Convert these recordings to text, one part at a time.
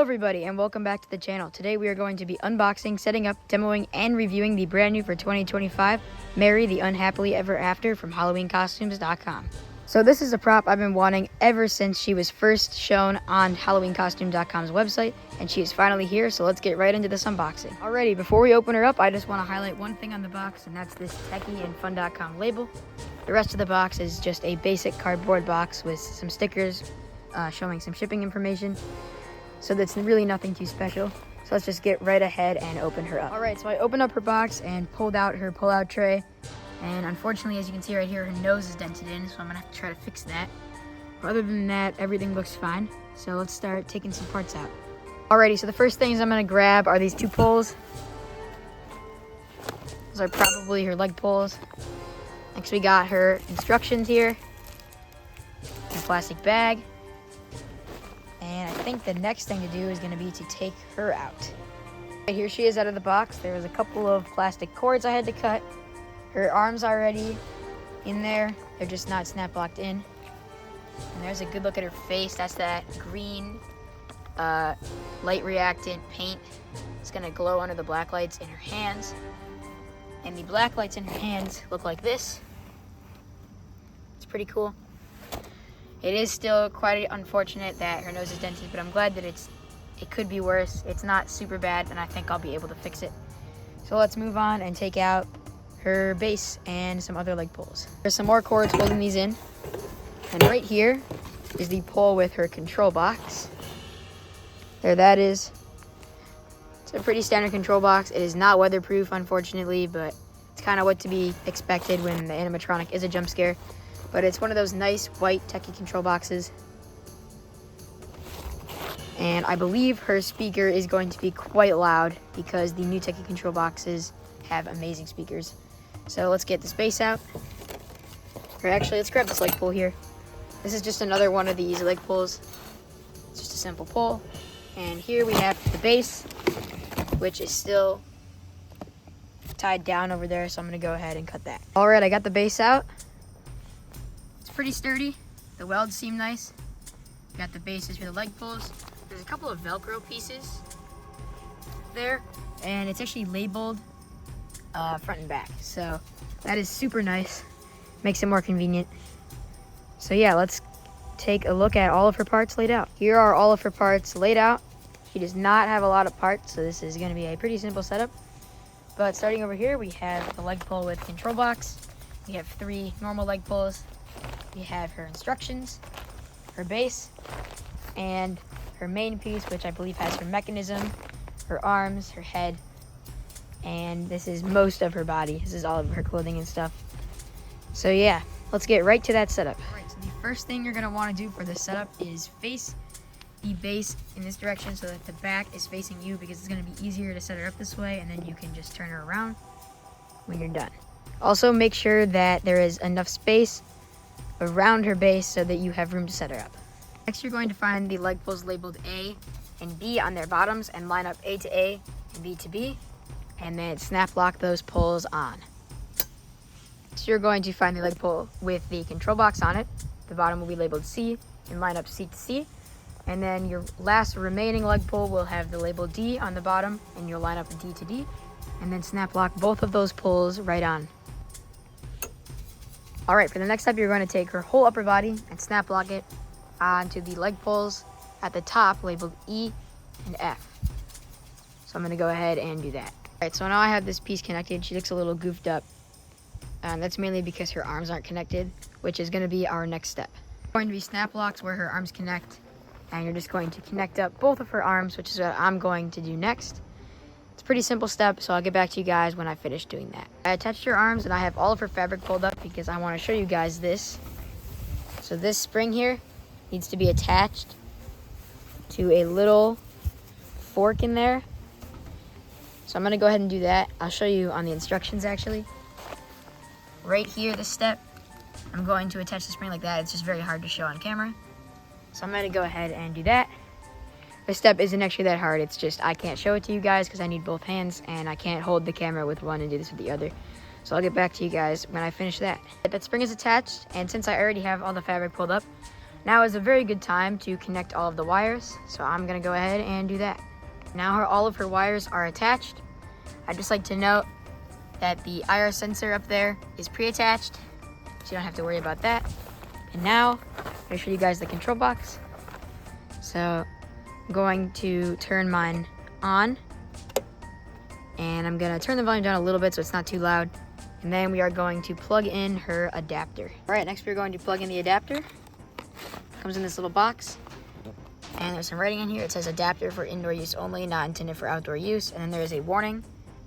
everybody, and welcome back to the channel. Today we are going to be unboxing, setting up, demoing, and reviewing the brand new for 2025 Mary the Unhappily Ever After from HalloweenCostumes.com. So this is a prop I've been wanting ever since she was first shown on HalloweenCostumes.com's website, and she is finally here, so let's get right into this unboxing. Alrighty, before we open her up, I just want to highlight one thing on the box, and that's this techieandfun.com label. The rest of the box is just a basic cardboard box with some stickers showing some shipping information. So that's really nothing too special. So let's just get right ahead and open her up. All right, so I opened up her box and pulled out her pull-out tray. And unfortunately, as you can see right here, her nose is dented in, so I'm gonna have to try to fix that. But other than that, everything looks fine. So let's start taking some parts out. Alrighty, so the first things I'm gonna grab are these two pulls. Those are probably her leg pulls. Next we got her instructions here. A plastic bag. And I think the next thing to do is going to be to take her out. Right, here she is out of the box. There was a couple of plastic cords I had to cut. Her arms are already in there. They're just not snap locked in. And there's a good look at her face. That's that green light reactant paint. It's going to glow under the black lights in her hands. And the black lights in her hands look like this. It's pretty cool. It is still quite unfortunate that her nose is dented, but I'm glad that it could be worse. It's not super bad, and I think I'll be able to fix it. So let's move on and take out her base and some other leg pulls. There's some more cords holding these in. And right here is the pull with her control box. There that is. It's a pretty standard control box. It is not weatherproof, unfortunately, but it's kind of what to be expected when the animatronic is a jump scare. But it's one of those nice white techie control boxes. And I believe her speaker is going to be quite loud because the new techie control boxes have amazing speakers. So let's get this base out. Or actually, let's grab this leg pull here. This is just another one of these leg pulls. It's just a simple pull. And here we have the base, which is still tied down over there. So I'm going to go ahead and cut that. All right, I got the base out. Pretty sturdy. The welds seem nice. Got the bases for the leg pulls. There's a couple of Velcro pieces there, and it's actually labeled front and back. So that is super nice. Makes it more convenient. So yeah, let's take a look at all of her parts laid out. Here are all of her parts laid out. She does not have a lot of parts, so this is going to be a pretty simple setup. But starting over here, we have the leg pull with control box. We have 3 normal leg pulls. We have her instructions, her base, and her main piece, which I believe has her mechanism, her arms, her head, and this is most of her body. This is all of her clothing and stuff. So yeah, let's get right to that setup. All right, so the first thing you're going to want to do for this setup is face the base in this direction so that the back is facing you, because it's going to be easier to set her up this way, and then you can just turn her around when you're done. Also, make sure that there is enough space around her base so that you have room to set her up. Next, you're going to find the leg pulls labeled A and B on their bottoms and line up A to A and B to B, and then snap lock those pulls on. So you're going to find the leg pull with the control box on it. The bottom will be labeled C and line up C to C, and then your last remaining leg pull will have the label D on the bottom, and you'll line up D to D, and then snap lock both of those pulls right on. All right, for the next step, you're going to take her whole upper body and snap lock it onto the leg pulls at the top labeled E and F. So I'm going to go ahead and do that. All right, so now I have this piece connected. She looks a little goofed up. That's mainly because her arms aren't connected, which is going to be our next step. Going to be snap locks where her arms connect, and you're just going to connect up both of her arms, which is what I'm going to do next. It's a pretty simple step, so I'll get back to you guys when I finish doing that. I attached her arms, and I have all of her fabric pulled up because I want to show you guys this. So this spring here needs to be attached to a little fork in there. So I'm going to go ahead and do that. I'll show you on the instructions, actually. Right here, this step, I'm going to attach the spring like that. It's just very hard to show on camera. So I'm going to go ahead and do that. This step isn't actually that hard. It's just I can't show it to you guys because I need both hands, and I can't hold the camera with one and do this with the other. So I'll get back to you guys when I finish that. That spring is attached, and since I already have all the fabric pulled up, Now is a very good time to connect all of the wires, so I'm gonna go ahead and do that. Now all of her wires are attached. I'd just like to note that the IR sensor up there is pre-attached, so you don't have to worry about that. And now, I'll show you guys the control box. So, I'm going to turn mine on, and I'm gonna turn the volume down a little bit so it's not too loud. And then we are going to plug in her adapter. All right, next we're going to plug in the adapter. Comes in this little box, and there's some writing in here. It says adapter for indoor use only, not intended for outdoor use. And then there is a warning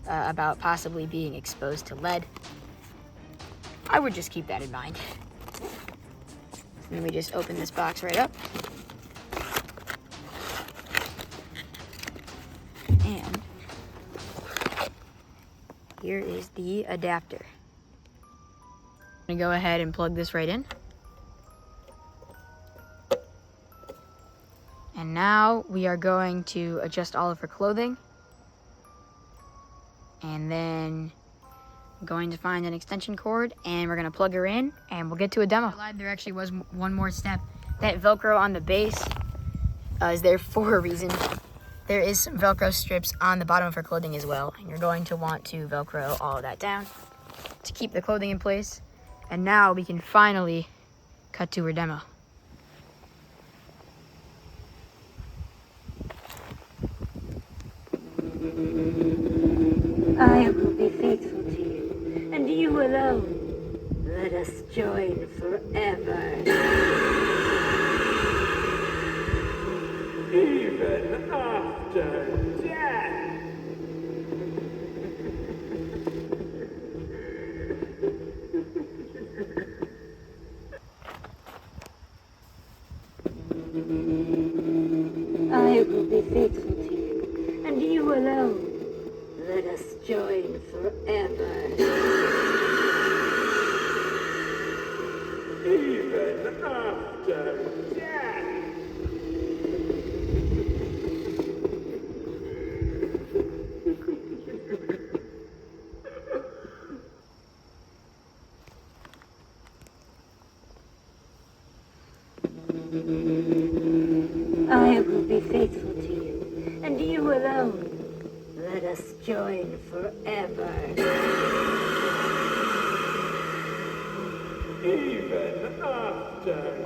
about possibly being exposed to lead. I would just keep that in mind. And then we just open this box right up. And here is the adapter. I'm gonna go ahead and plug this right in. And now we are going to adjust all of her clothing. And then I'm going to find an extension cord, and we're gonna plug her in, and we'll get to a demo. There actually was one more step. That Velcro on the base is there for a reason. There is some Velcro strips on the bottom of her clothing as well, and you're going to want to Velcro all of that down to keep the clothing in place. And now we can finally cut to her demo. I will be faithful to you, and you alone. Let us join forever. Even after death. I will be faithful to you, and you alone. Let us join forever. Even after death. I will be faithful to you, and you alone. Let us join forever. Even after death.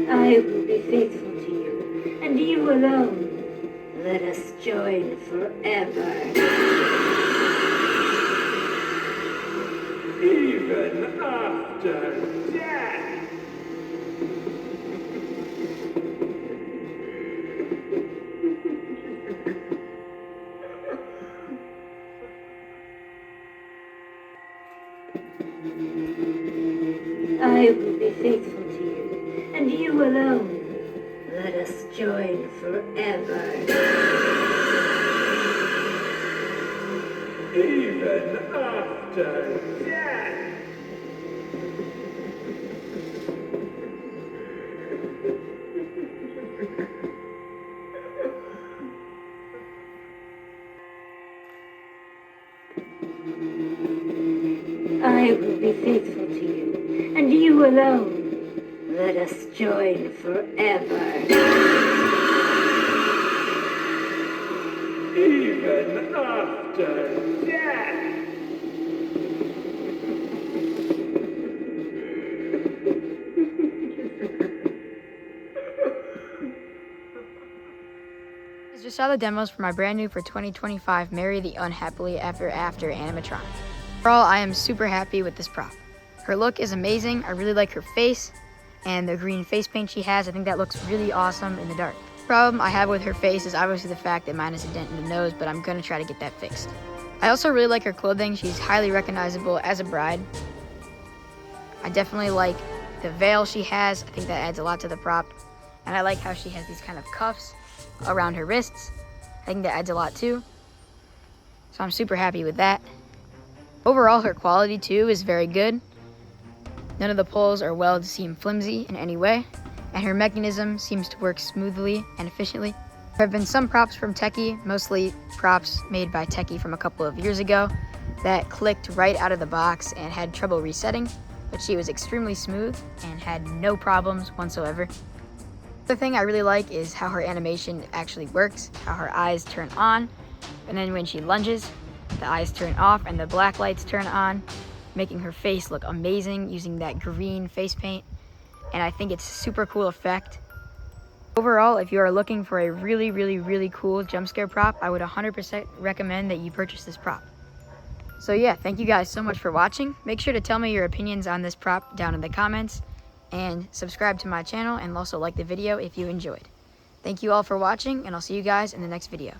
I will be faithful to you, and you alone. Let us join forever. Even after death. I will be faithful to you, and you alone. Let us join forever. Even after death. I will be faithful to you, and you alone. Let us join forever. Even after death. I just saw the demos for my brand new for 2025 Mary the Unhappily After animatronic. Overall, I am super happy with this prop. Her look is amazing. I really like her face and the green face paint she has. I think that looks really awesome in the dark. The problem I have with her face is obviously the fact that mine has a dent in the nose, but I'm gonna try to get that fixed. I also really like her clothing. She's highly recognizable as a bride. I definitely like the veil she has. I think that adds a lot to the prop. And I like how she has these kind of cuffs around her wrists. I think that adds a lot too. So I'm super happy with that. Overall, her quality too is very good. None of the poles are well to seem flimsy in any way. and her mechanism seems to work smoothly and efficiently. There have been some props from Techie, mostly props made by Techie from a couple of years ago, that clicked right out of the box and had trouble resetting, but she was extremely smooth and had no problems whatsoever. The thing I really like is how her animation actually works, how her eyes turn on, and then when she lunges, the eyes turn off and the black lights turn on, making her face look amazing using that green face paint, and I think it's a super cool effect. Overall, if you are looking for a really cool jump scare prop, I would 100% recommend that you purchase this prop. So yeah, thank you guys so much for watching. Make sure to tell me your opinions on this prop down in the comments, and subscribe to my channel and also like the video if you enjoyed. Thank you all for watching, and I'll see you guys in the next video.